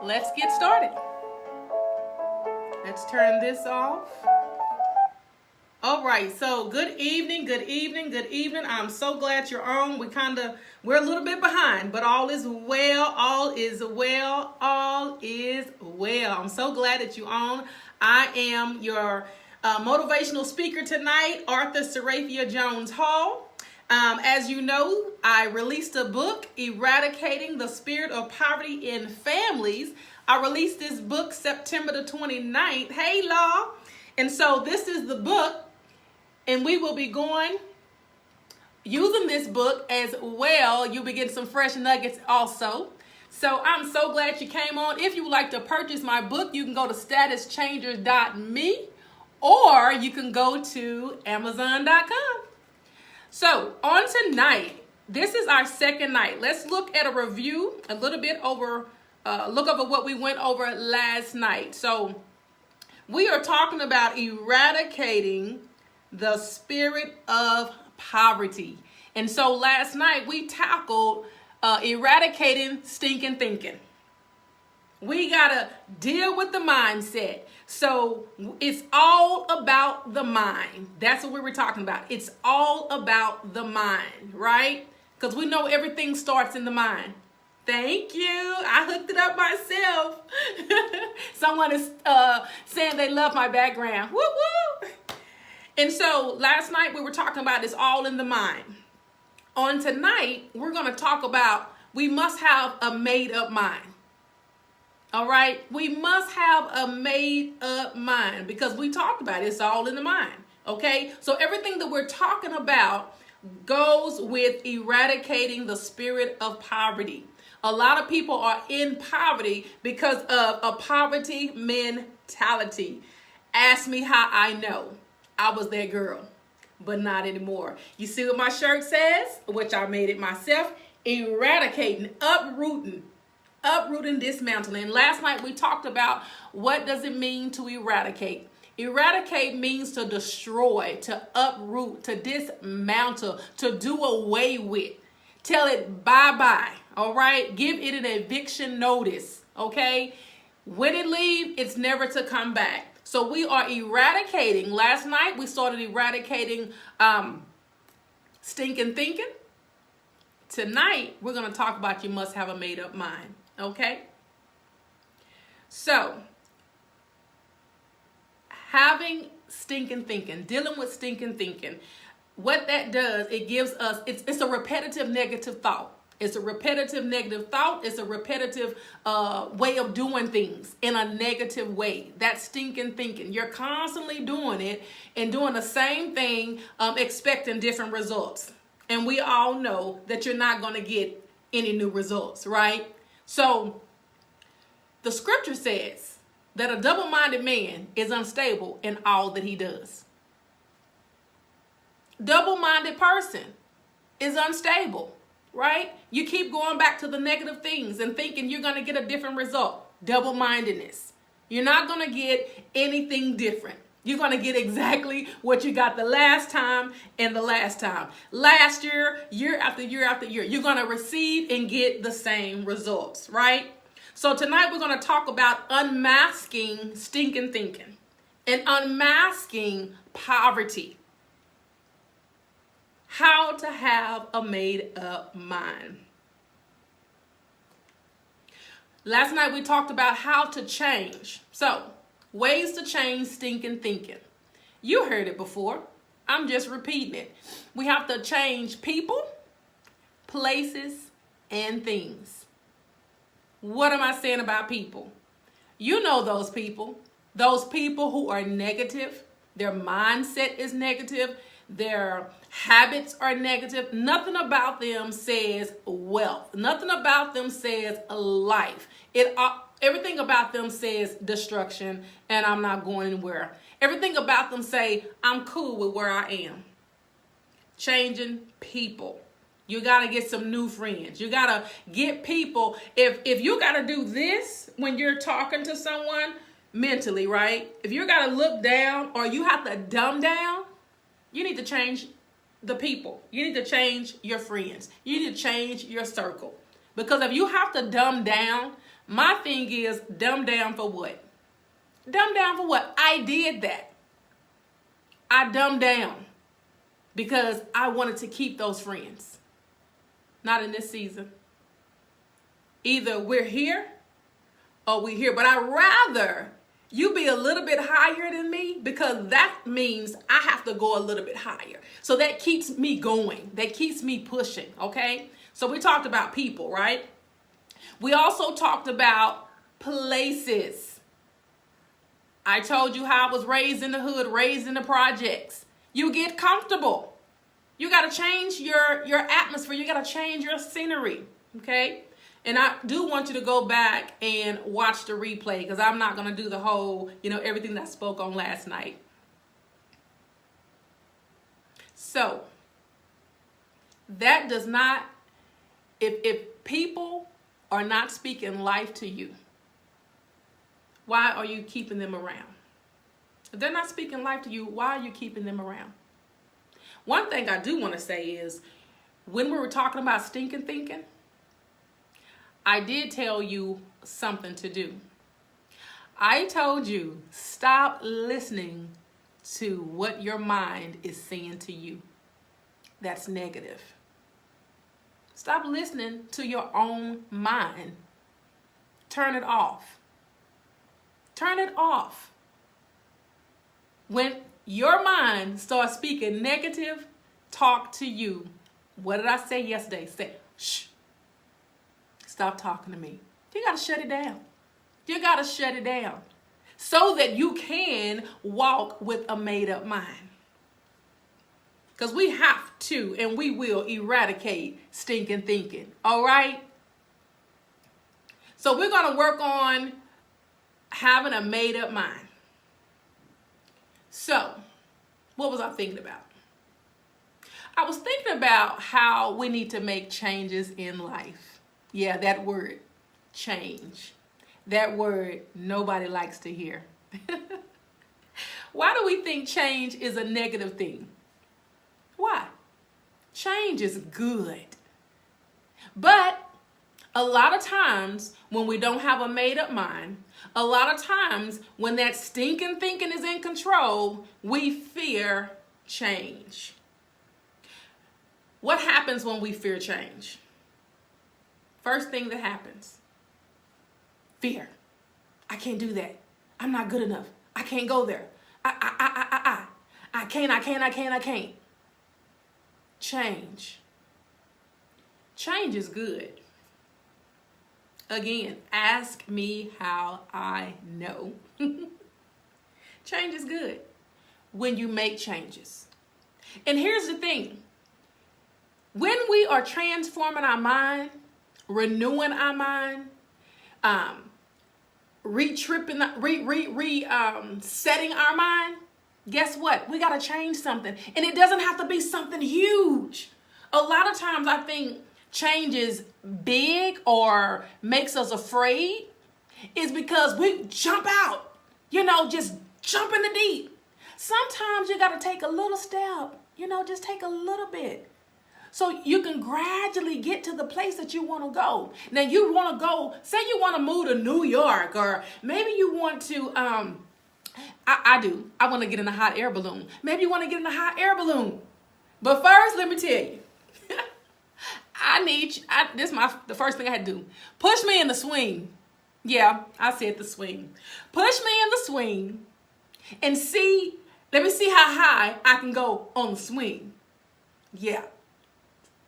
let's get started. Let's turn this off. All right, so good evening. I'm so glad you're on. We're a little bit behind, but all is well. I'm so glad that you're on. I am your motivational speaker tonight, Arthur Seraphia Jones Hall. As you know, I released a book, Eradicating the Spirit of Poverty in Families. I released this book September the 29th. Hey, Law. And so this is the book, and we will be using this book as well. You'll be getting some fresh nuggets also. So I'm so glad you came on. If you would like to purchase my book, you can go to statuschangers.me or you can go to amazon.com. So on tonight, this is our second night. Let's look at a review, a little bit over, look over what we went over last night. So we are talking about eradicating the spirit of poverty. And so last night we tackled eradicating stinking thinking. We got to deal with the mindset. So it's all about the mind. That's what we were talking about. It's all about the mind, right? Because we know everything starts in the mind. Thank you. I hooked it up myself. Someone is saying they love my background. Woo woo. And so last night we were talking about it's all in the mind. On tonight, we're going to talk about we must have a made up mind. All right, we must have a made up mind because we talked about it. It's all in the mind. Okay, so everything that we're talking about goes with eradicating the spirit of poverty. A lot of people are in poverty because of a poverty mentality. Ask me how I know. I was that girl, but not anymore. You see what my shirt says, which I made it myself, eradicating, uprooting, dismantling. And last night we talked about what does it mean to eradicate. Eradicate means to destroy, to uproot, to dismantle, to do away with. Tell it bye-bye, all right? Give it an eviction notice, okay? When it leaves, it's never to come back. So we are eradicating. Last night we started eradicating stinking thinking. Tonight we're going to talk about you must have a made-up mind. Okay, so having stinking thinking, dealing with stinking thinking, what that does, it gives us, it's a repetitive negative thought. It's a repetitive negative thought. It's a repetitive way of doing things in a negative way. That's stinking thinking. You're constantly doing it and doing the same thing, expecting different results. And we all know that you're not going to get any new results, right? So the scripture says that a double-minded man is unstable in all that he does. Double-minded person is unstable, right? You keep going back to the negative things and thinking you're going to get a different result. Double-mindedness. You're not going to get anything different. You're going to get exactly what you got the last time and the last time. Last year, year after year after year. You're going to receive and get the same results, right? So tonight we're going to talk about unmasking stinking thinking and unmasking poverty. How to have a made up mind. Last night we talked about how to change. So, ways to change stinking thinking. You heard it before. I'm just repeating it. We have to change people, places, and things. What am I saying about people? You know those people who are negative. Their mindset is negative. Their habits are negative. Nothing about them says wealth. Nothing about them says life. Everything about them says destruction and I'm not going anywhere. Everything about them say I'm cool with where I am. Changing people. You got to get some new friends. You got to get people. If you got to do this when you're talking to someone mentally, right? If you got to look down or you have to dumb down, you need to change the people. You need to change your friends. You need to change your circle. Because if you have to dumb down, My thing is, dumb down for what? Dumb down for what? I did that. I dumbed down because I wanted to keep those friends. Not in this season. Either we're here or we're here. But I'd rather you be a little bit higher than me, because that means I have to go a little bit higher. So that keeps me going. That keeps me pushing, okay? So we talked about people, right? We also talked about places. I told you how I was raised in the hood, raised in the projects. You get comfortable. You got to change your atmosphere. You got to change your scenery, okay? And I do want you to go back and watch the replay, because I'm not going to do the whole, everything that I spoke on last night. So, that does not, if people are not speaking life to you, why are you keeping them around? If they're not speaking life to you, why are you keeping them around? One thing I do want to say is, when we were talking about stinking thinking, I did tell you something to do. I told you, stop listening to what your mind is saying to you. That's negative. Stop listening to your own mind. Turn it off. Turn it off. When your mind starts speaking negative talk to you, what did I say yesterday? Say, shh. Stop talking to me. You got to shut it down. You got to shut it down so that you can walk with a made-up mind. Because we have to, and we will eradicate stinking thinking. All right? So we're going to work on having a made-up mind. So, what was I thinking about? I was thinking about how we need to make changes in life. Yeah, that word, change. That word nobody likes to hear. Why do we think change is a negative thing? Why? Change is good. But a lot of times when we don't have a made-up mind, a lot of times when that stinking thinking is in control, we fear change. What happens when we fear change? First thing that happens, fear. I can't do that. I'm not good enough. I can't go there. I can't. Change. Change is good. Again, ask me how I know. Change is good when you make changes. And here's the thing. When we are transforming our mind, renewing our mind, setting our mind, guess what? We got to change something. And it doesn't have to be something huge. A lot of times I think change is big or makes us afraid is because we jump out, just jump in the deep. Sometimes you got to take a little step, just take a little bit. So you can gradually get to the place that you want to go. Now you want to go, say you want to move to New York, or maybe you want to, I want to get in a hot air balloon. Maybe you want to get in a hot air balloon. But first, let me tell you, this is the first thing I had to do. Push me in the swing. Yeah, I said the swing. Push me in the swing and let me see how high I can go on the swing. Yeah.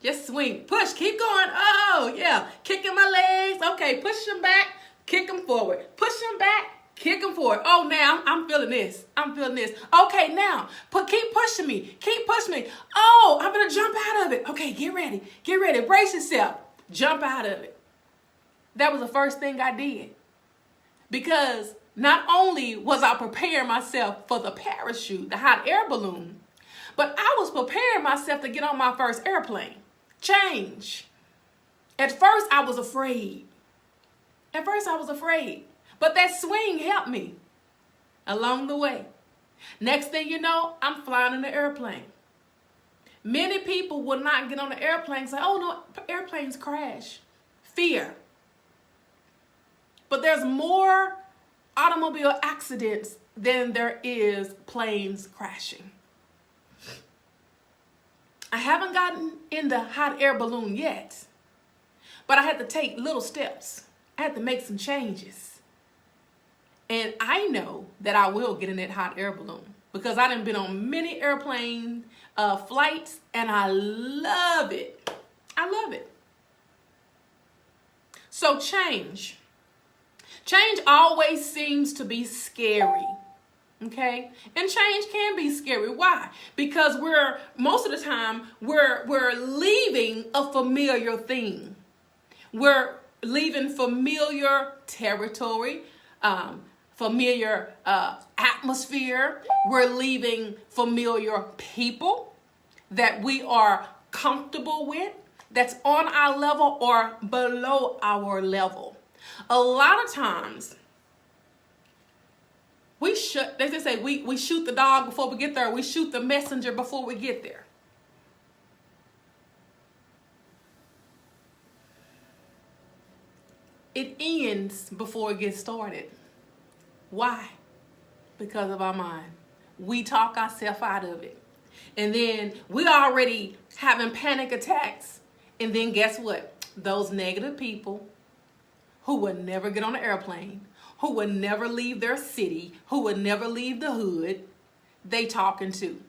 Just swing. Push. Keep going. Oh, yeah. Kicking my legs. Okay. Push them back. Kick them forward. Push them back. Kick them forward. Oh, now I'm feeling this. Okay, now. Keep pushing me. Keep pushing me. Oh, I'm going to jump out of it. Okay, get ready. Get ready. Brace yourself. Jump out of it. That was the first thing I did. Because not only was I preparing myself for the parachute, the hot air balloon, but I was preparing myself to get on my first airplane. Change. At first, I was afraid. But that swing helped me along the way. Next thing you know, I'm flying in the airplane. Many people will not get on the airplane and say, oh, no, airplanes crash. Fear. But there's more automobile accidents than there is planes crashing. I haven't gotten in the hot air balloon yet, but I had to take little steps. I had to make some changes. And I know that I will get in that hot air balloon because I done been on many airplane flights, and I love it. I love it. So change. Change always seems to be scary. Okay? And change can be scary. Why? Because most of the time we're leaving a familiar thing. We're leaving familiar territory, familiar atmosphere. We're leaving familiar people that we are comfortable with, that's on our level or below our level. A lot of times, we shoot the dog before we get there. We shoot the messenger before we get there. It ends before it gets started. Why? Because of our mind. We talk ourselves out of it. And then we already having panic attacks. And then guess what? Those negative people who would never get on an airplane, who would never leave their city, who would never leave the hood, they talking too.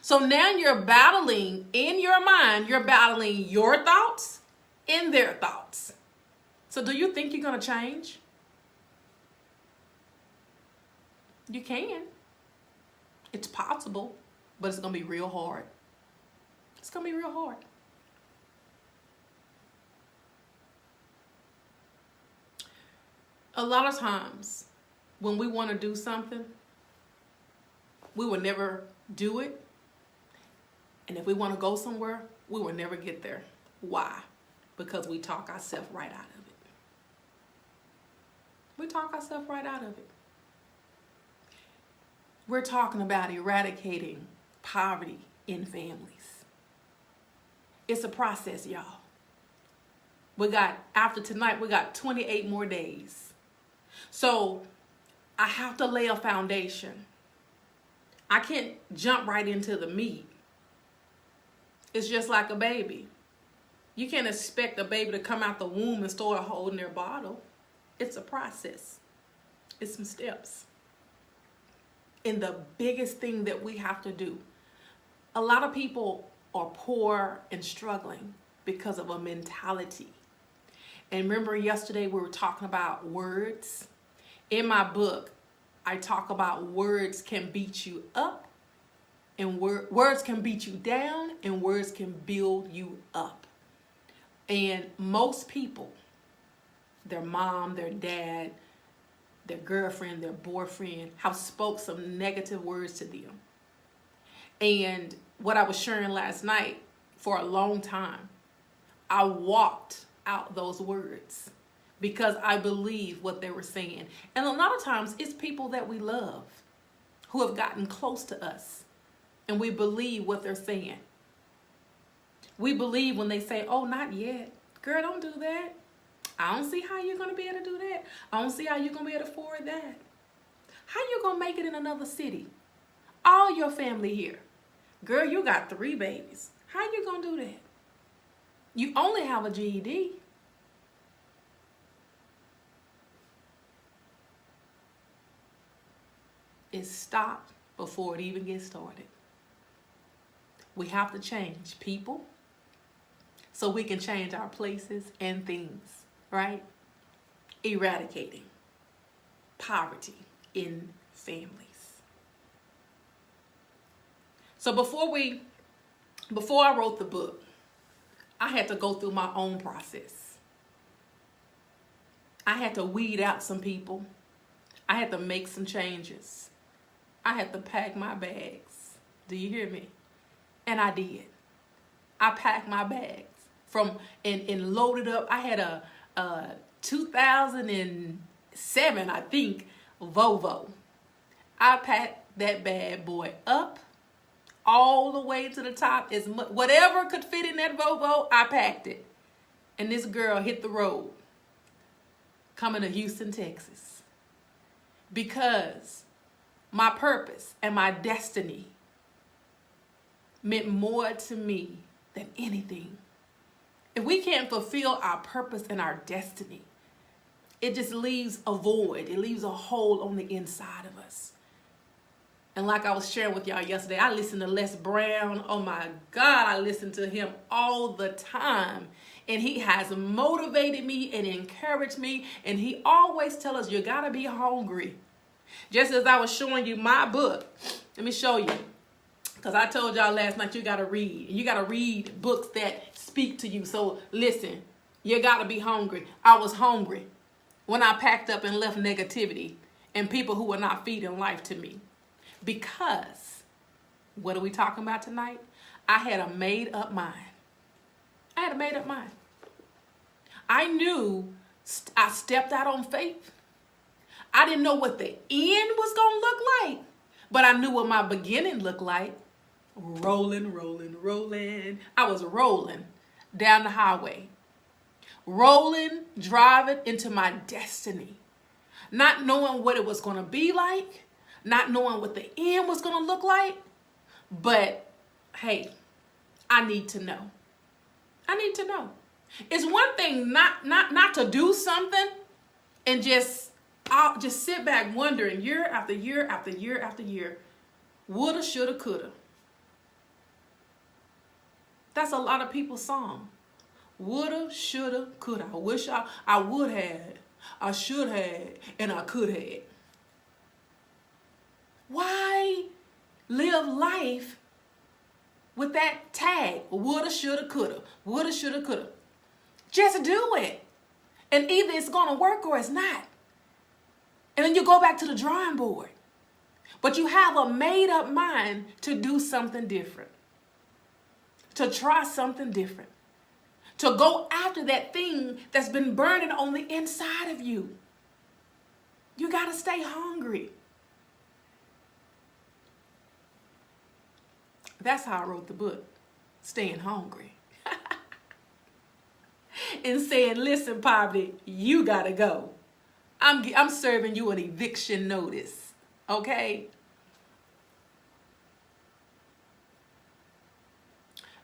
So now you're battling in your mind, you're battling your thoughts and their thoughts. So do you think you're going to change? You can. It's possible, but it's going to be real hard. It's going to be real hard. A lot of times when we want to do something, we will never do it. And if we want to go somewhere, we will never get there. Why? Because we talk ourselves right out of it. We talk ourselves right out of it. We're talking about eradicating poverty in families. It's a process, y'all. After tonight, we got 28 more days. So I have to lay a foundation. I can't jump right into the meat. It's just like a baby. You can't expect a baby to come out the womb and start holding their bottle. It's a process. It's some steps. And the biggest thing that we have to do, a lot of people are poor and struggling because of a mentality. And remember yesterday we were talking about words. In my book, I talk about words can beat you up, and words can beat you down, and words can build you up. And most people, their mom, their dad, their girlfriend, their boyfriend, have spoke some negative words to them. And what I was sharing last night, for a long time, I walked out those words because I believe what they were saying. And a lot of times it's people that we love who have gotten close to us, and we believe what they're saying. We believe when they say, oh, not yet. Girl, don't do that. I don't see how you're going to be able to do that. I don't see how you're going to be able to afford that. How you going to make it in another city? All your family here. Girl, you got 3 babies. How you going to do that? You only have a GED. It stopped before it even gets started. We have to change people so we can change our places and things, right? Eradicating poverty in families. So before I wrote the book, I had to go through my own process. I had to weed out some people. I had to make some changes. I had to pack my bags. Do you hear me? And I did. I packed my bags and loaded up. I had a 2007, I think, Volvo. I packed that bad boy up all the way to the top. Whatever could fit in that Volvo, I packed it. And this girl hit the road. coming to Houston, Texas, because my purpose and my destiny meant more to me than anything. If we can't fulfill our purpose and our destiny, it just leaves a void. It leaves a hole on the inside of us. And like I was sharing with y'all yesterday, I listened to Les Brown. Oh my God, I listen to him all the time. And he has motivated me and encouraged me. And he always tells us, you gotta be hungry. Just as I was showing you my book, let me show you. Because I told y'all last night you gotta read. And you gotta read books that speak to you. So listen, you gotta be hungry. I was hungry when I packed up and left negativity and people who were not feeding life to me. Because, what are we talking about tonight? I had a made up mind. I had a made up mind. I knew I stepped out on faith. I didn't know what the end was going to look like, but I knew what my beginning looked like. Rolling, rolling, rolling. I was rolling down the highway. Rolling, driving into my destiny. Not knowing what it was going to be like. Not knowing what the end was going to look like. But, hey, I need to know. I need to know. It's one thing not to do something and I'll just sit back wondering year after year after year after year. Woulda, shoulda, coulda. That's a lot of people's song. Woulda, shoulda, coulda. I wish I would have. I should have. And I could have. Why live life with that tag? Woulda, shoulda, coulda. Woulda, shoulda, coulda. Just do it. And either it's going to work or it's not. And then you go back to the drawing board. But you have a made up mind to do something different. To try something different. To go after that thing that's been burning on the inside of you. You got to stay hungry. That's how I wrote the book, Staying Hungry. And saying, listen, poverty, you got to go. I'm serving you an eviction notice, okay?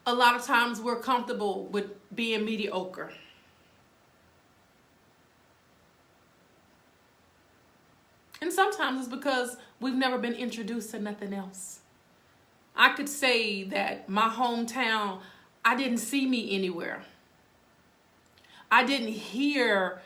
A lot of times we're comfortable with being mediocre. And sometimes it's because we've never been introduced to nothing else. I could say that my hometown, I didn't see me anywhere. I didn't hear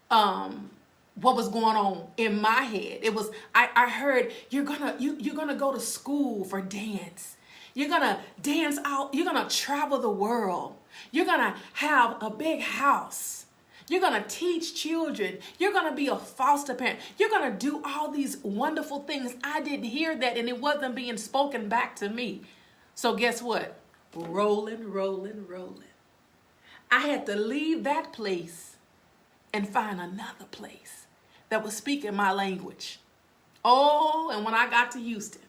what was going on in my head. It was, I heard you're gonna go to school for dance. You're gonna dance out. You're gonna travel the world. You're gonna have a big house. You're gonna teach children. You're gonna be a foster parent. You're gonna do all these wonderful things. I didn't hear that, and it wasn't being spoken back to me. So guess what? Rolling, rolling, rolling. I had to leave that place and find another place that was speaking my language. Oh, and when I got to Houston,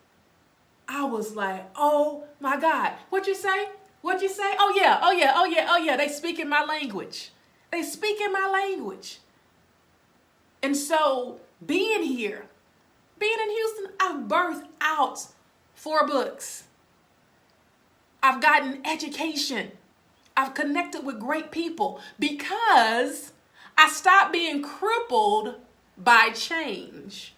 I was like, oh my God, what you say? What you say? Oh yeah, oh yeah, oh yeah, oh yeah, they speaking my language. They speaking my language. And so being here, being in Houston, I've birthed out 4 books. I've gotten education. I've connected with great people because I stopped being crippled by change.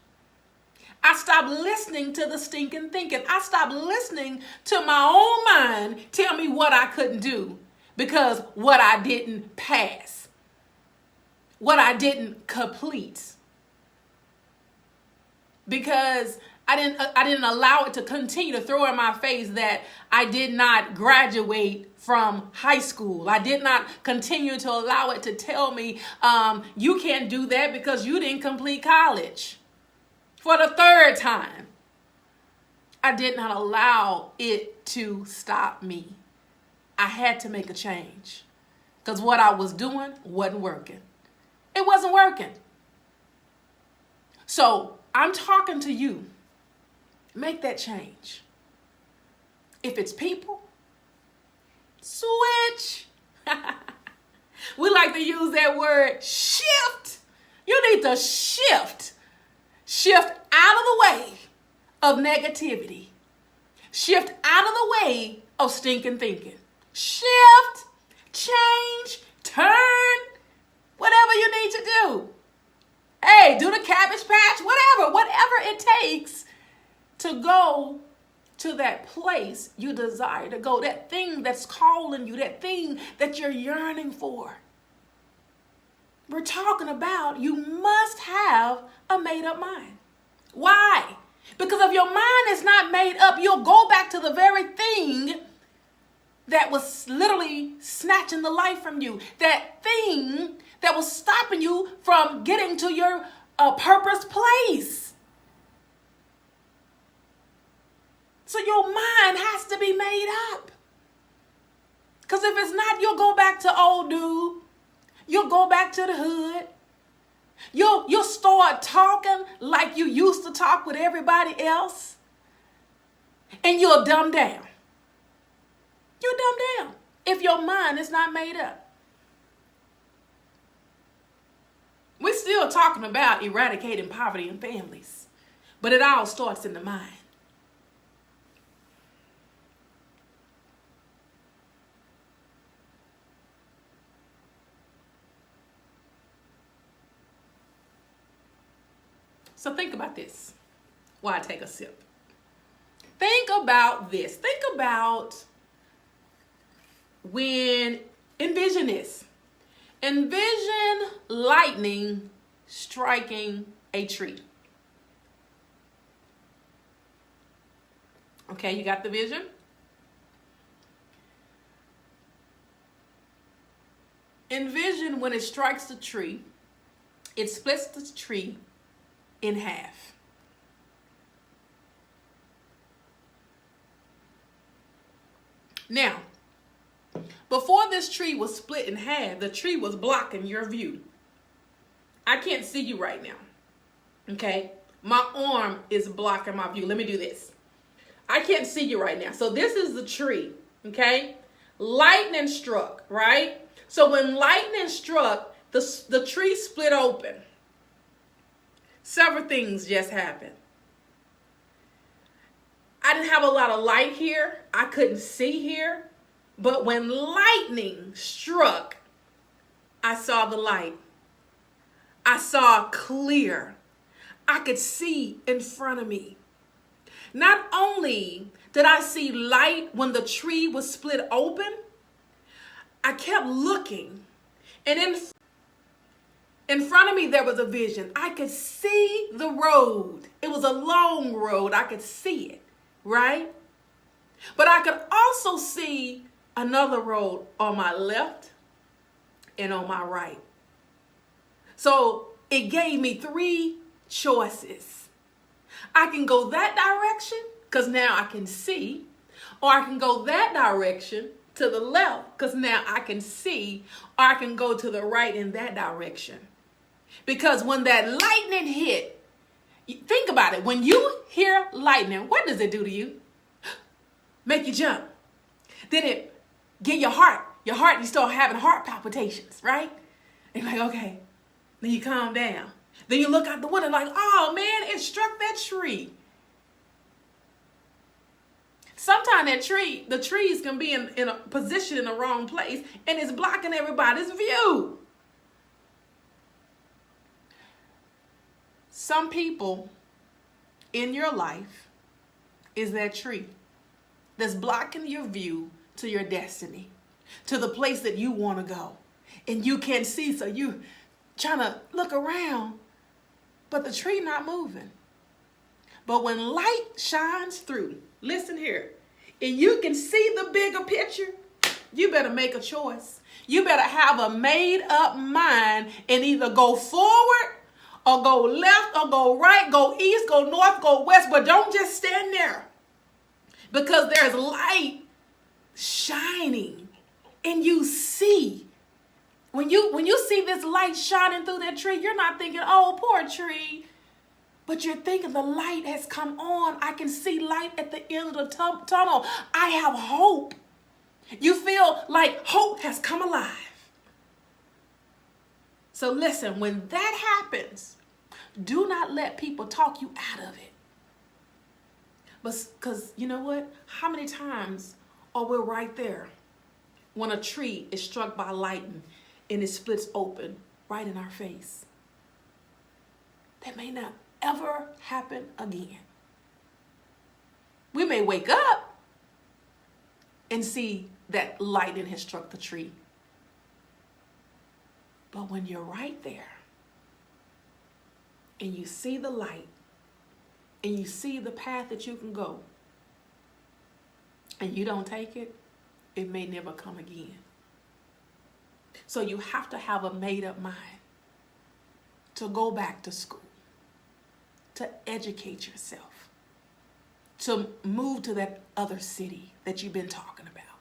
I stopped listening to the stinking thinking. I stopped listening to my own mind tell me what I couldn't do because what I didn't pass, what I didn't complete. Because I didn't allow it to continue to throw in my face that I did not graduate from high school. I did not continue to allow it to tell me, you can't do that because you didn't complete college. For the 3rd time, I did not allow it to stop me. I had to make a change because what I was doing wasn't working. It wasn't working. So I'm talking to you. Make that change. If it's people, switch. We like to use that word shift. You need to shift out of the way of negativity. Shift out of the way of stinking thinking. Shift, change, turn, whatever you need to do. Hey, do the cabbage patch, whatever it takes to go to that place you desire to go, that thing that's calling you, that thing that you're yearning for. We're talking about you must have a made-up mind. Why? Because if your mind is not made up, you'll go back to the very thing that was literally snatching the life from you. That thing that was stopping you from getting to your purpose place. So your mind has to be made up. Because if it's not, you'll go back to old dude. You'll go back to the hood. You'll start talking like you used to talk with everybody else. And you'll dumb down. You'll dumb down if your mind is not made up. We're still talking about eradicating poverty in families. But it all starts in the mind. So think about this while I take a sip. Think about this. Think about envision this. Envision lightning striking a tree. Okay, you got the vision? Envision when it strikes the tree, it splits the tree in half. Now, before this tree was split in half, the tree was blocking your view. I can't see you right now. Okay? My arm is blocking my view. Let me do this. I can't see you right now. So this is the tree. Okay? Lightning struck, right? So when lightning struck, the tree split open. Several things just happened. I didn't have a lot of light here. I couldn't see here. But when lightning struck, I saw the light. I saw clear. I could see in front of me. Not only did I see light when the tree was split open, I kept looking. And in front of me, there was a vision. I could see the road. It was a long road. I could see it, right? But I could also see another road on my left and on my right. So it gave me three choices. I can go that direction because now I can see, or I can go that direction to the left because now I can see, or I can go to the right in that direction. Because when that lightning hit, think about it. When you hear lightning, what does it do to you? Make you jump. Then it get your heart, you start having heart palpitations, right? And you're like, okay. Then you calm down. Then you look out the window like, oh man, it struck that tree. Sometimes the trees can be in a position in the wrong place and it's blocking everybody's view. Some people in your life is that tree that's blocking your view to your destiny, to the place that you want to go. And you can't see, so you trying to look around, but the tree not moving. But when light shines through, listen here, and you can see the bigger picture, you better make a choice. You better have a made up mind and either go forward or go left or go right, go east, go north, go west, but don't just stand there. Because there's light shining and you see. When you see this light shining through that tree, you're not thinking, oh, poor tree. But you're thinking the light has come on. I can see light at the end of the tunnel. I have hope. You feel like hope has come alive. So listen, when that happens, do not let people talk you out of it. But because you know what? How many times are we right there when a tree is struck by lightning and it splits open right in our face? That may not ever happen again. We may wake up and see that lightning has struck the tree. But when you're right there and you see the light and you see the path that you can go and you don't take it, it may never come again. So you have to have a made-up mind to go back to school, to educate yourself, to move to that other city that you've been talking about.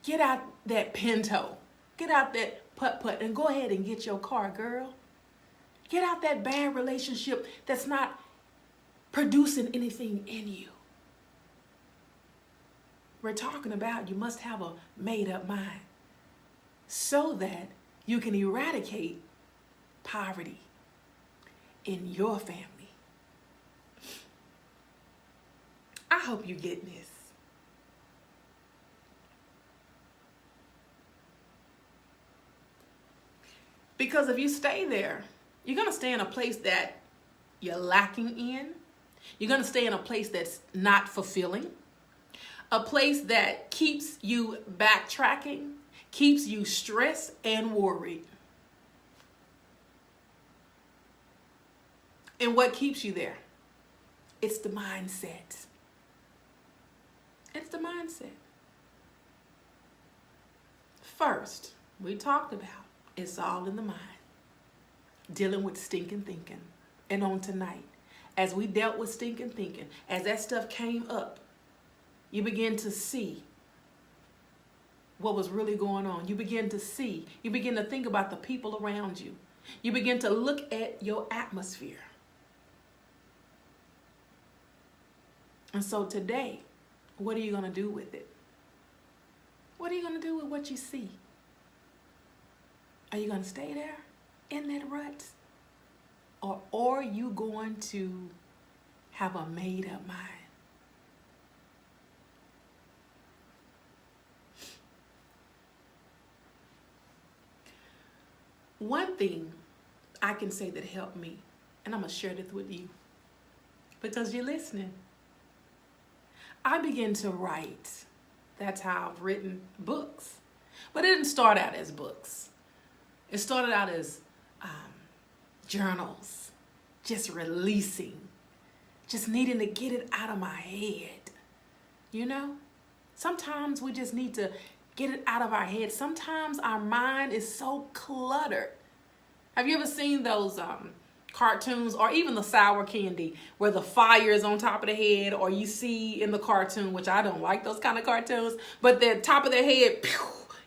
Get out that Pinto. Get out that putt-putt and go ahead and get your car, girl. Get out that bad relationship that's not producing anything in you. We're talking about you must have a made-up mind so that you can eradicate poverty in your family. I hope you get this. Because if you stay there, you're going to stay in a place that you're lacking in. You're going to stay in a place that's not fulfilling. A place that keeps you backtracking, keeps you stressed and worried. And what keeps you there? It's the mindset. It's the mindset. First, we talked about it's all in the mind. Dealing with stinking thinking. And on tonight, as we dealt with stinking thinking, as that stuff came up, you begin to see what was really going on. You begin to see, you begin to think about the people around you. You begin to look at your atmosphere. And so today, what are you going to do with it? What are you going to do with what you see? Are you going to stay there in that rut? Or are you going to have a made-up mind? One thing I can say that helped me, and I'm going to share this with you because you're listening. I began to write. That's how I've written books. But it didn't start out as books. It started out as journals, just releasing, just needing to get it out of my head. You know, sometimes we just need to get it out of our head. Sometimes our mind is so cluttered. Have you ever seen those cartoons or even the sour candy where the fire is on top of the head, or you see in the cartoon, which I don't like those kind of cartoons, but the top of their head, pew,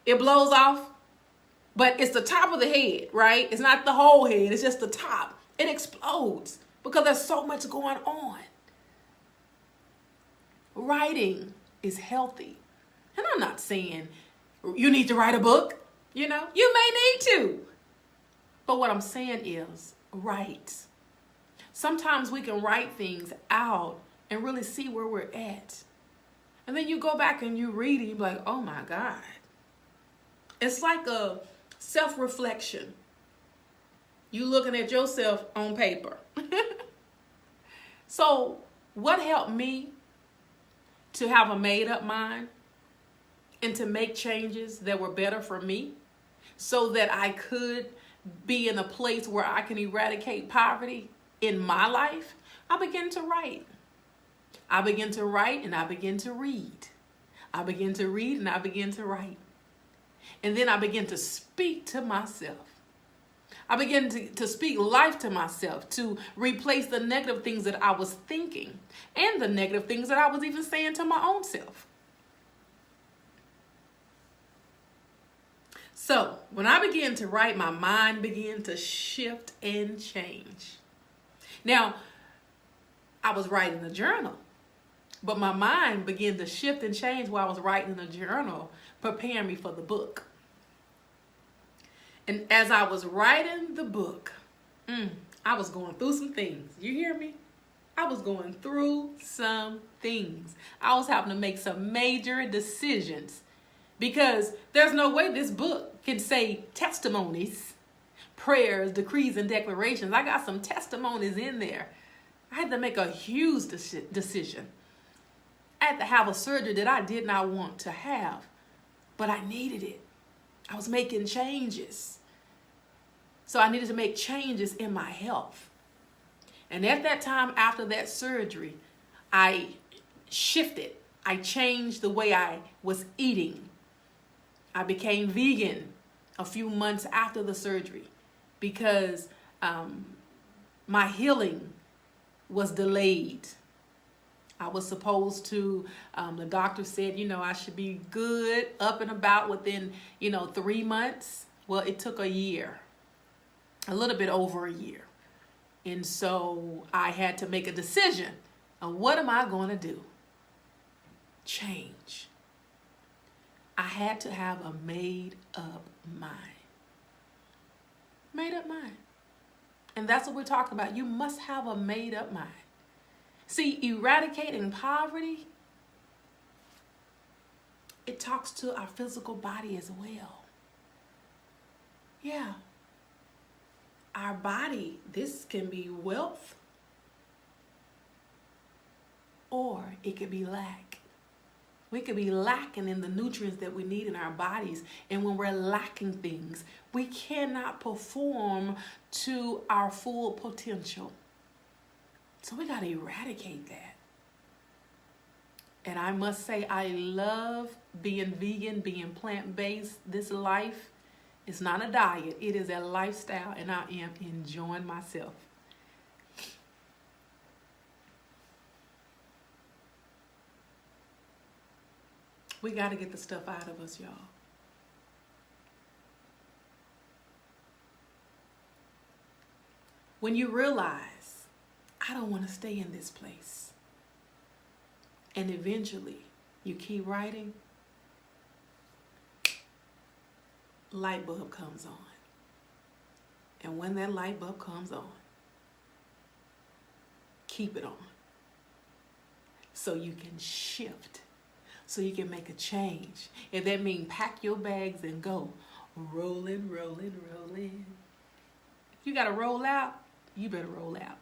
it blows off. But it's the top of the head, right? It's not the whole head. It's just the top. It explodes because there's so much going on. Writing is healthy. And I'm not saying you need to write a book. You know, you may need to. But what I'm saying is write. Sometimes we can write things out and really see where we're at. And then you go back and you read it, you're like, oh my God. It's like a self-reflection. You looking at yourself on paper. So what helped me to have a made-up mind and to make changes that were better for me so that I could be in a place where I can eradicate poverty in my life? I began to write. I began to write and I began to read. I began to read and I began to write. And then I began to speak to myself. I began to speak life to myself, to replace the negative things that I was thinking and the negative things that I was even saying to my own self. So when I began to write, my mind began to shift and change. Now, I was writing a journal, but my mind began to shift and change while I was writing a journal, preparing me for the book. And as I was writing the book, I was going through some things. You hear me? I was going through some things. I was having to make some major decisions because there's no way this book can say testimonies, prayers, decrees, and declarations. I got some testimonies in there. I had to make a huge decision. I had to have a surgery that I did not want to have, but I needed it. I was making changes. So I needed to make changes in my health. And at that time, after that surgery, I shifted. I changed the way I was eating. I became vegan a few months after the surgery because my healing was delayed. I was supposed to, the doctor said, I should be good up and about within, 3 months. Well, it took a year, a little bit over a year. And so I had to make a decision on what am I going to do? Change. I had to have a made up mind. Made up mind. And that's what we're talking about. You must have a made up mind. See, eradicating poverty, it talks to our physical body as well. Yeah. Our body, this can be wealth or it could be lack. We could be lacking in the nutrients that we need in our bodies. And when we're lacking things, we cannot perform to our full potential. So we got to eradicate that. And I must say, I love being vegan, being plant-based. This life is not a diet. It is a lifestyle, and I am enjoying myself. We got to get the stuff out of us, y'all. When you realize, I don't want to stay in this place, and eventually you keep writing, light bulb comes on. And when that light bulb comes on, keep it on. So you can shift. So you can make a change. If that means pack your bags and go. Rolling, rolling, rolling. If you got to roll out, you better roll out.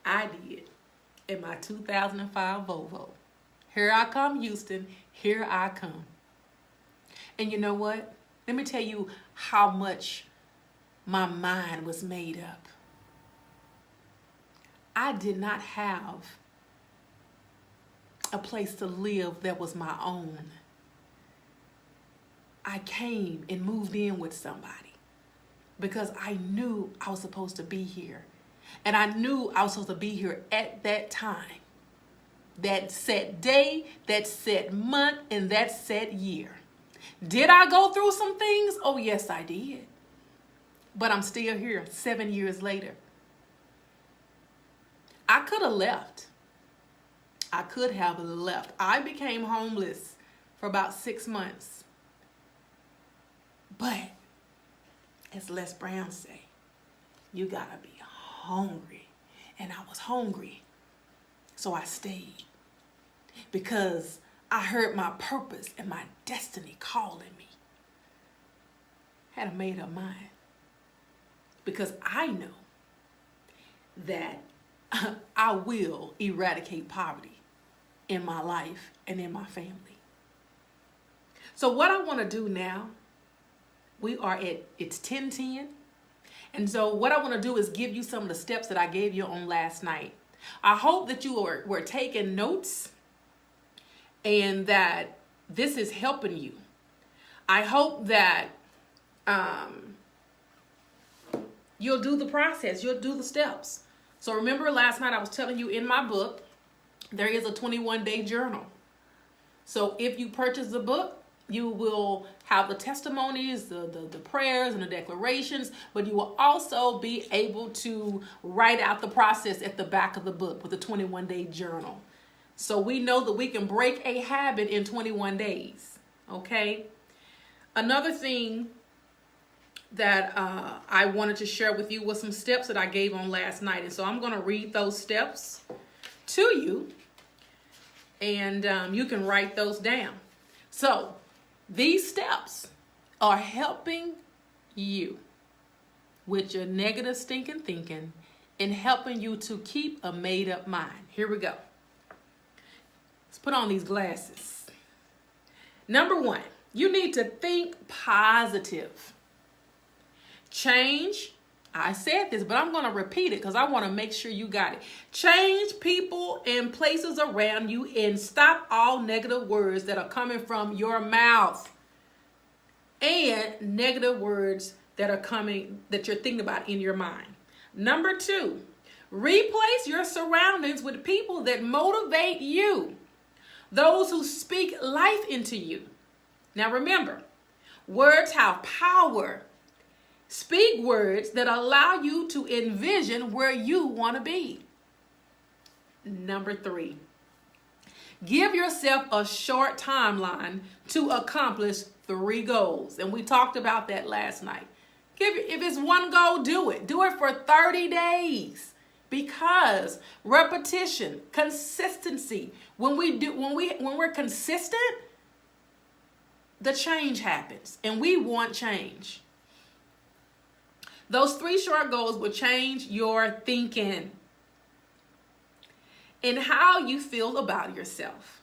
I did in my 2005 Volvo. Here I come, Houston. Here I come. And you know what? Let me tell you how much my mind was made up. I did not have a place to live that was my own. I came and moved in with somebody because I knew I was supposed to be here. And I knew I was supposed to be here at that time. That set day, that set month, and that set year. Did I go through some things? Oh, yes, I did. But I'm still here 7 years later. I could have left. I could have left. I became homeless for about 6 months. But, as Les Brown say, you gotta be hungry. And I was hungry. So I stayed. Because I heard my purpose and my destiny calling me. Had a made up mind. Because I know that I will eradicate poverty in my life and in my family. So what I want to do now, it's 10:10. And so what I want to do is give you some of the steps that I gave you on last night. I hope that you were taking notes and that this is helping you. I hope that you'll do the process. You'll do the steps. So remember last night I was telling you in my book, there is a 21-day journal. So if you purchase the book, you will have the testimonies, the prayers and the declarations, but you will also be able to write out the process at the back of the book with the 21-day journal. So we know that we can break a habit in 21 days, okay? Another thing that I wanted to share with you was some steps that I gave on last night. And so I'm going to read those steps to you, and you can write those down. So these steps are helping you with your negative stinking thinking and helping you to keep a made up mind. Here we go. Let's put on these glasses. Number one, you need to think positive. Change, I said this, but I'm going to repeat it because I want to make sure you got it. Change people and places around you and stop all negative words that are coming from your mouth and negative words that are coming, that you're thinking about in your mind. Number two, replace your surroundings with people that motivate you, those who speak life into you. Now remember, words have power. Speak words that allow you to envision where you want to be. Number three, give yourself a short timeline to accomplish 3 goals. And we talked about that last night. If it's one goal, do it. Do it for 30 days. Because repetition, consistency, when we're consistent, the change happens. And we want change. Those 3 short goals will change your thinking and how you feel about yourself.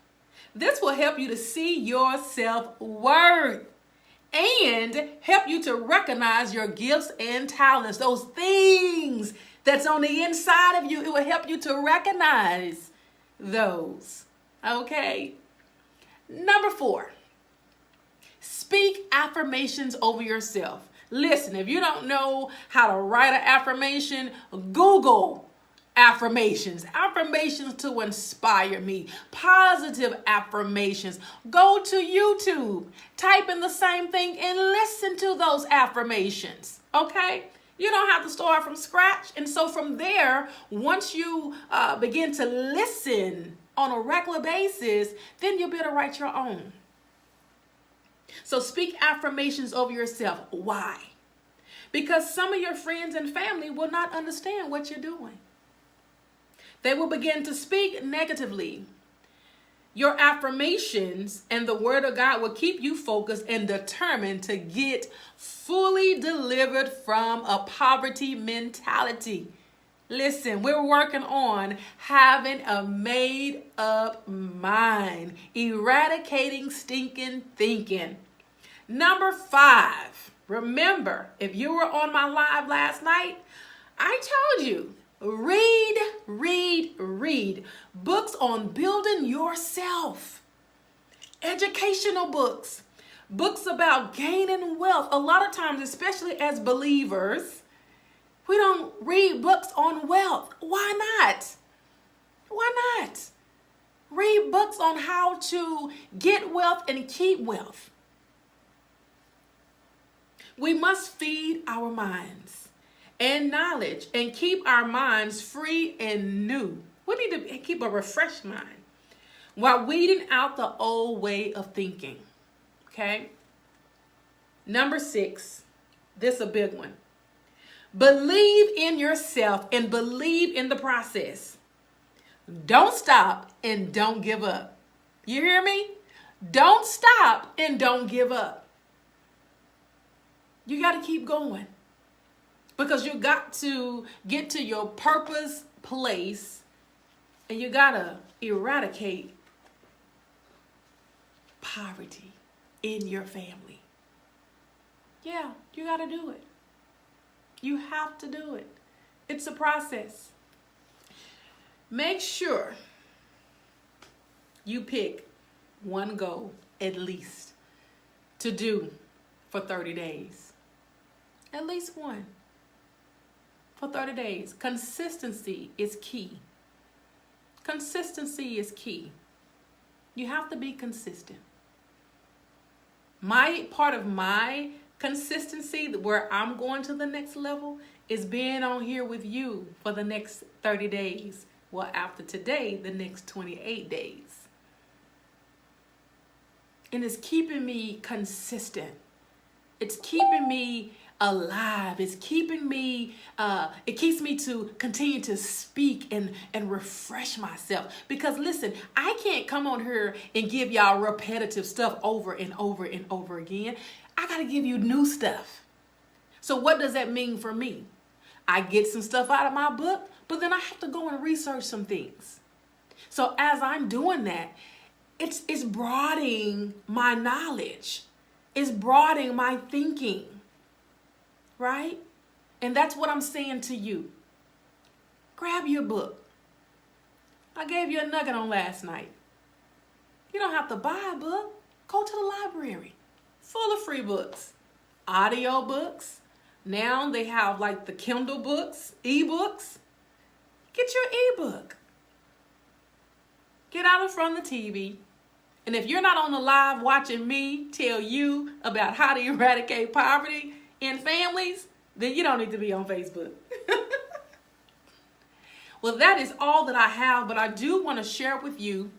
This will help you to see your self-worth and help you to recognize your gifts and talents, those things that's on the inside of you. It will help you to recognize those. Okay? Number 4, speak affirmations over yourself. Listen, if you don't know how to write an affirmation, Google affirmations. Affirmations to inspire me. Positive affirmations. Go to YouTube. Type in the same thing and listen to those affirmations. Okay? You don't have to start from scratch. And so from there, once you begin to listen on a regular basis, then you'll be able to write your own. So speak affirmations over yourself. Why? Because some of your friends and family will not understand what you're doing. They will begin to speak negatively. Your affirmations and the word of God will keep you focused and determined to get fully delivered from a poverty mentality. Listen, we're working on having a made up mind, eradicating stinking thinking. Number 5, remember, if you were on my live last night, I told you, read books on building yourself, educational books, books about gaining wealth. A lot of times, especially as believers, we don't read books on wealth. Why not? Why not? Read books on how to get wealth and keep wealth. We must feed our minds and knowledge and keep our minds free and new. We need to keep a refreshed mind while weeding out the old way of thinking. Okay? Number 6, this is a big one. Believe in yourself and believe in the process. Don't stop and don't give up. You hear me? Don't stop and don't give up. You got to keep going because you got to get to your purpose place and you got to eradicate poverty in your family. Yeah, you got to do it. You have to do it. It's a process. Make sure you pick one goal at least to do for 30 days. At least one for 30 days. Consistency is key. Consistency is key. You have to be consistent. Part of my consistency, where I'm going to the next level, is being on here with you for the next 30 days. Well, after today, the next 28 days. And it's keeping me consistent. It's keeping me alive. It's keeping me, it keeps me to continue to speak and refresh myself. Because listen, I can't come on here and give y'all repetitive stuff over and over and over again. I got to give you new stuff. So what does that mean for me? I get some stuff out of my book, but then I have to go and research some things. So as I'm doing that, it's broadening my knowledge. It's broadening my thinking, right? And that's what I'm saying to you. Grab your book. I gave you a nugget on last night. You don't have to buy a book. Go to the library. Full of free books. Audio books. Now they have like the Kindle books, ebooks. Get your ebook. Get out in front of the TV. And if you're not on the live watching me tell you about how to eradicate poverty in families, then you don't need to be on Facebook. Well, that is all that I have, but I do want to share with you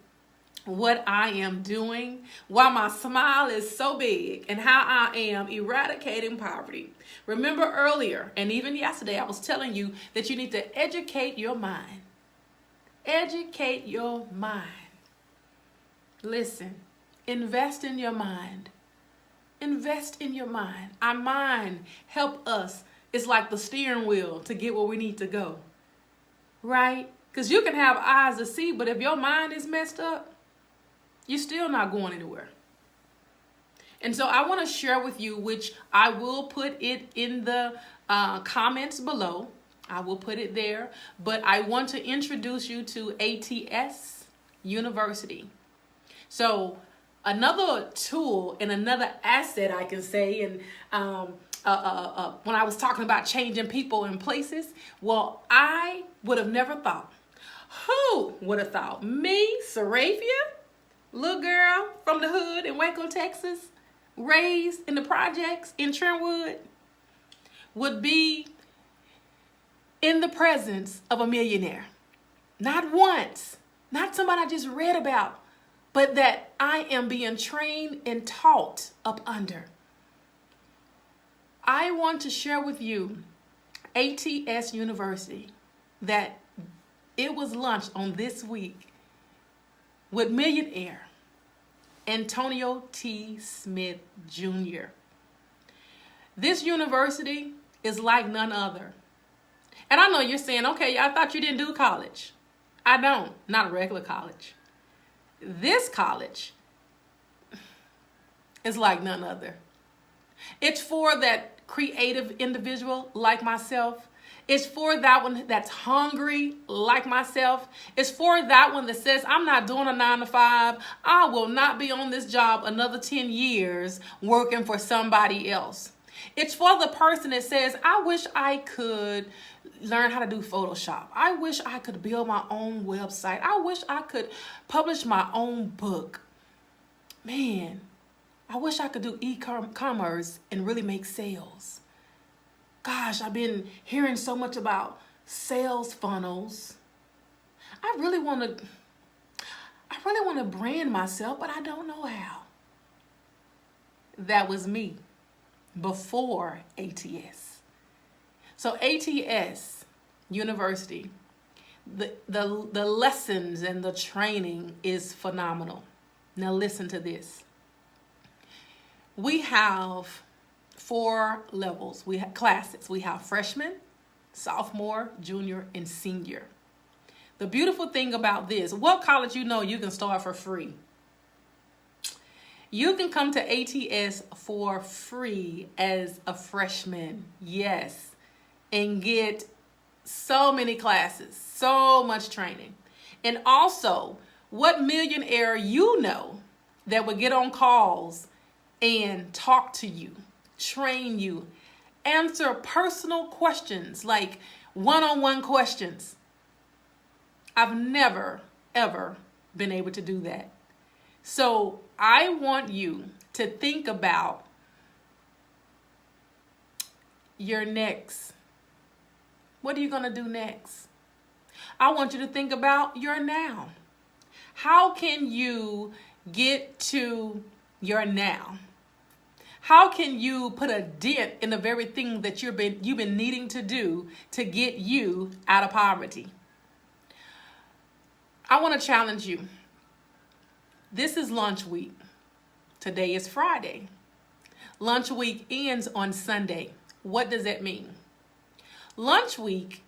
what I am doing, why my smile is so big, and how I am eradicating poverty. Remember earlier, and even yesterday, I was telling you that you need to educate your mind. Educate your mind. Listen, invest in your mind. Invest in your mind. Our mind help us. It's like the steering wheel to get where we need to go. Right? Because you can have eyes to see, but if your mind is messed up, you're still not going anywhere. And so I want to share with you, which I will put it in the comments below. I will put it there. But I want to introduce you to ATS University. So another tool and another asset, I can say, and when I was talking about changing people and places, well, I would have never thought. Who would have thought? Me, Sarafia, little girl from the hood in Waco, Texas, raised in the projects in Trentwood, would be in the presence of a millionaire. Not once, not somebody I just read about, but that I am being trained and taught up under. I want to share with you ATS University, that it was launched on this week with millionaire Antonio T. Smith Jr. This university is like none other. And I know you're saying, okay, I thought you didn't do college. I don't, not a regular college. This college is like none other. It's for that creative individual like myself. It's for that one that's hungry like myself. It's for that one that says, I'm not doing a 9-to-5. I will not be on this job another 10 years working for somebody else. It's for the person that says, I wish I could learn how to do Photoshop. I wish I could build my own website. I wish I could publish my own book. Man, I wish I could do e-commerce and really make sales. Gosh, I've been hearing so much about sales funnels. I really want to brand myself, but I don't know how. That was me before ATS. So ATS University, the lessons and the training is phenomenal. Now listen to this. We have 4 levels. We have classes. We have freshman, sophomore, junior, and senior. The beautiful thing about this, what college you can start for free? You can come to ATS for free as a freshman, yes, and get so many classes, so much training. And also, what millionaire that would get on calls and talk to you, train you, answer personal questions, like one-on-one questions. I've never, ever been able to do that. So I want you to think about your next. What are you going to do next? I want you to think about your now. How can you get to your now? How can you put a dent in the very thing that you've been needing to do to get you out of poverty? I want to challenge you. This is lunch week. Today is Friday. Lunch week ends on Sunday. What does that mean? Lunch week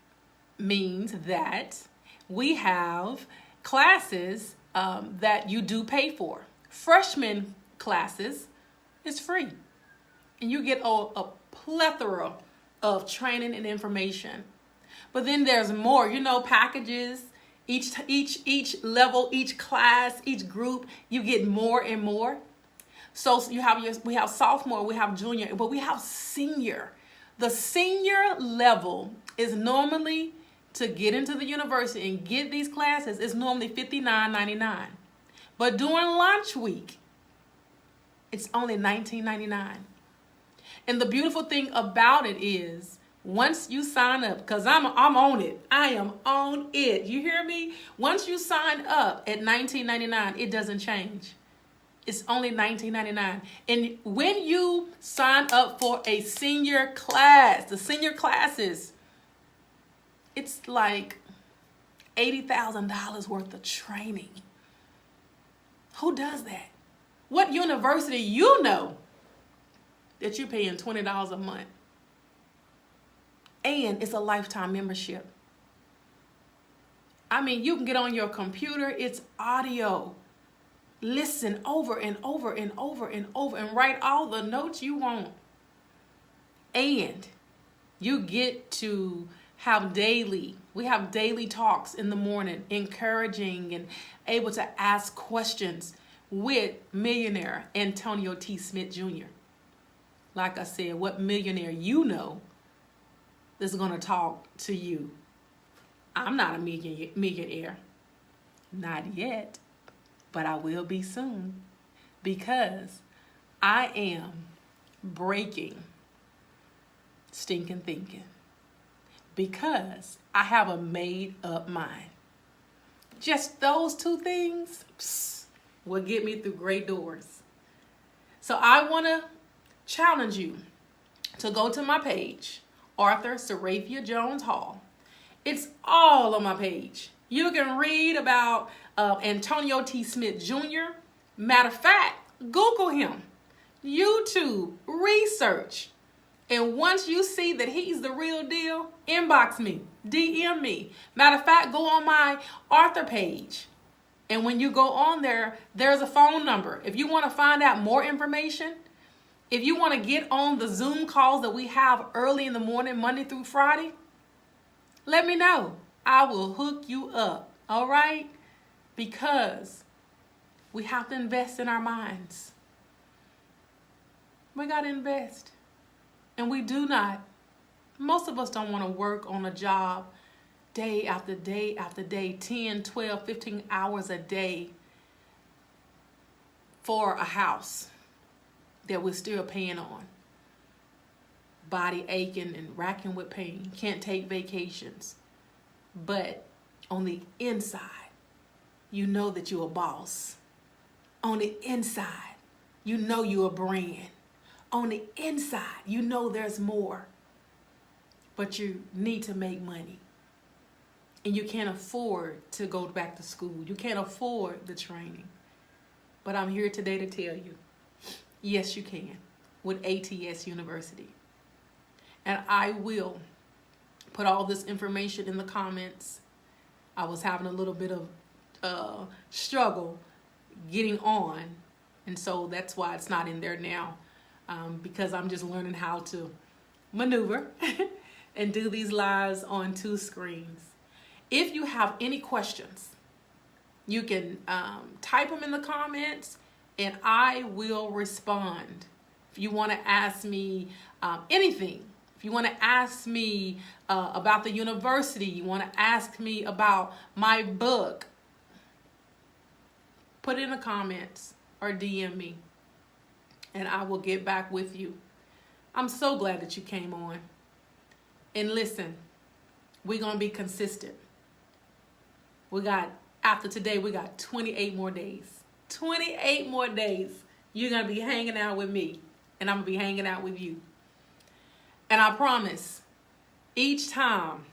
means that we have classes that you do pay for. Freshman classes is free. And you get a plethora of training and information. But then there's more, packages. Each level, each class, each group, you get more and more. So we have sophomore, we have junior, but we have senior. The senior level is normally, to get into the university and get these classes, is normally $59.99. But during lunch week, it's only $19.99. And the beautiful thing about it is, once you sign up, because I'm on it. I am on it. You hear me? Once you sign up at $19.99, it doesn't change. It's only $19.99. And when you sign up for a senior class, the senior classes, it's like $80,000 worth of training. Who does that? What university you know that you're paying $20 a month? And it's a lifetime membership. I mean, you can get on your computer, it's audio. Listen over and over and over and over and write all the notes you want. And you get to have we have daily talks in the morning, encouraging and able to ask questions with millionaire Antonio T. Smith Jr. Like I said, what millionaire you know that's going to talk to you? I'm not a millionaire. Not yet. But I will be soon, because I am breaking stinking thinking, because I have a made up mind. Just those two things will get me through great doors. So I want to challenge you to go to my page, Arthur Seraphia Jones Hall. It's all on my page. You can read about Antonio T. Smith Jr. Matter of fact, Google him. YouTube, research. And once you see that he's the real deal, inbox me, DM me. Matter of fact, go on my Arthur page. And when you go on there, there's a phone number. If you want to find out more information, if you want to get on the Zoom calls that we have early in the morning, Monday through Friday, let me know. I will hook you up, all right? Because we have to invest in our minds. We got to invest. And we do not. Most of us don't want to work on a job day after day after day, 10, 12, 15 hours a day for a house that we're still paying on. Body aching and racking with pain. Can't take vacations. But on the inside, you know that you're a boss. On the inside, you know you're a brand. On the inside, you know there's more. But you need to make money. And you can't afford to go back to school. You can't afford the training. But I'm here today to tell you, yes, you can, with ATS University. And I will put all this information in the comments. I was having a little bit of struggle getting on, and so that's why it's not in there now, because I'm just learning how to maneuver and do these lives on 2 screens. If you have any questions, you can type them in the comments and I will respond. If you want to ask me anything, if you want to ask me about the university, you want to ask me about my book, put it in the comments or DM me and I will get back with you. I'm so glad that you came on. And listen, we're going to be consistent. After today, we got 28 more days. 28 more days. You're going to be hanging out with me. and I'm going to be hanging out with you. And I promise, each time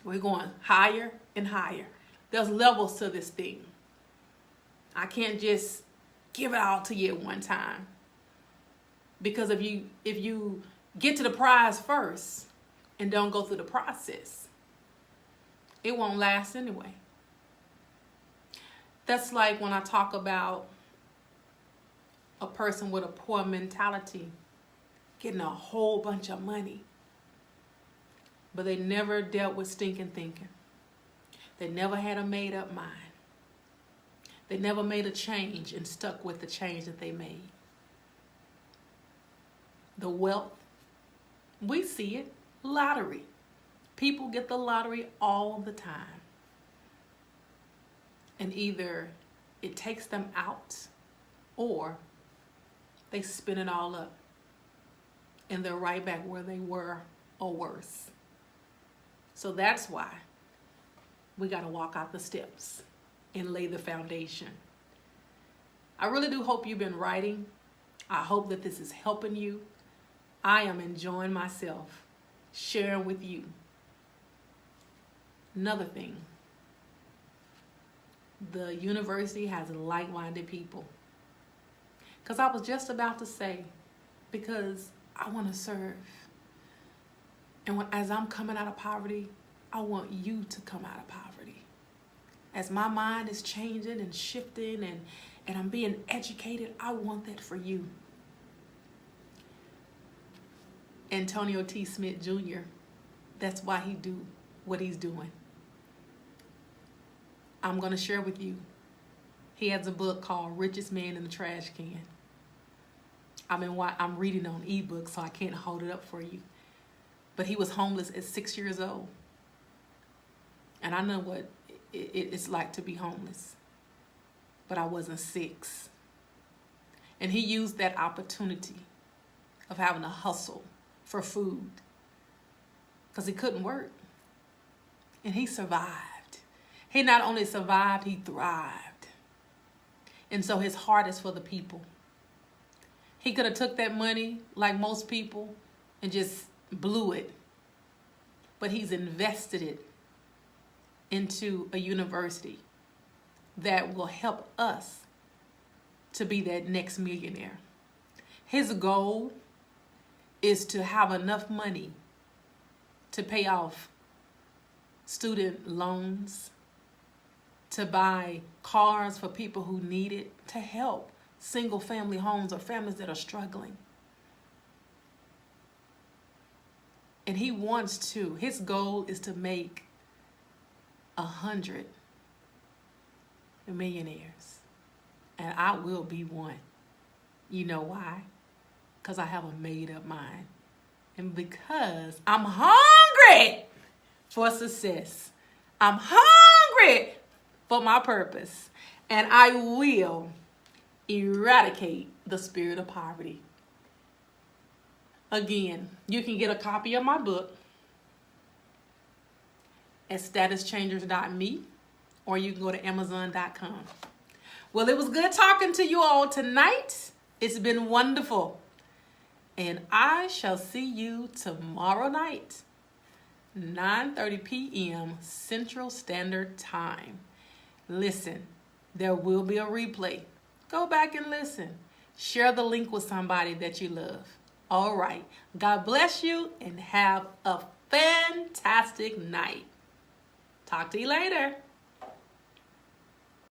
we're going higher and higher. There's levels to this thing. I can't just give it all to you at one time. Because if you get to the prize first and don't go through the process, it won't last anyway. That's like when I talk about a person with a poor mentality getting a whole bunch of money, but they never dealt with stinking thinking. They never had a made up mind. They never made a change and stuck with the change that they made. The wealth, we see it, lottery. People get the lottery all the time. And either it takes them out or they spin it all up and they're right back where they were or worse. So that's why we got to walk out the steps and lay the foundation. I really do hope you've been writing. I hope that this is helping you. I am enjoying myself sharing with you. Another thing, the university has like-minded people. Because I was just about to say, because I want to serve. And as I'm coming out of poverty, I want you to come out of poverty. As my mind is changing and shifting and I'm being educated, I want that for you. Antonio T. Smith Jr., that's why he do what he's doing. I'm going to share with you. He has a book called Richest Man in the Trash Can. I'm reading on ebook, so I can't hold it up for you. But he was homeless at 6 years old. And I know what it's like to be homeless. But I wasn't 6. And he used that opportunity of having to hustle for food because he couldn't work. And he survived. He not only survived, he thrived. And so his heart is for the people. He could have took that money like most people and just blew it. But he's invested it into a university that will help us to be that next millionaire. His goal is to have enough money to pay off student loans, to buy cars for people who need it, to help single family homes or families that are struggling. And he wants to, his goal is to make 100 millionaires. And I will be one. You know why? Because I have a made up mind. And because I'm hungry for success. I'm hungry for my purpose. And I will eradicate the spirit of poverty. Again, you can get a copy of my book at statuschangers.me, or you can go to amazon.com. Well, it was good talking to you all tonight. It's been wonderful. And I shall see you tomorrow night, 9:30 p.m. Central Standard Time. Listen, there will be a replay. Go back and listen. Share the link with somebody that you love. All right. God bless you and have a fantastic night. Talk to you later.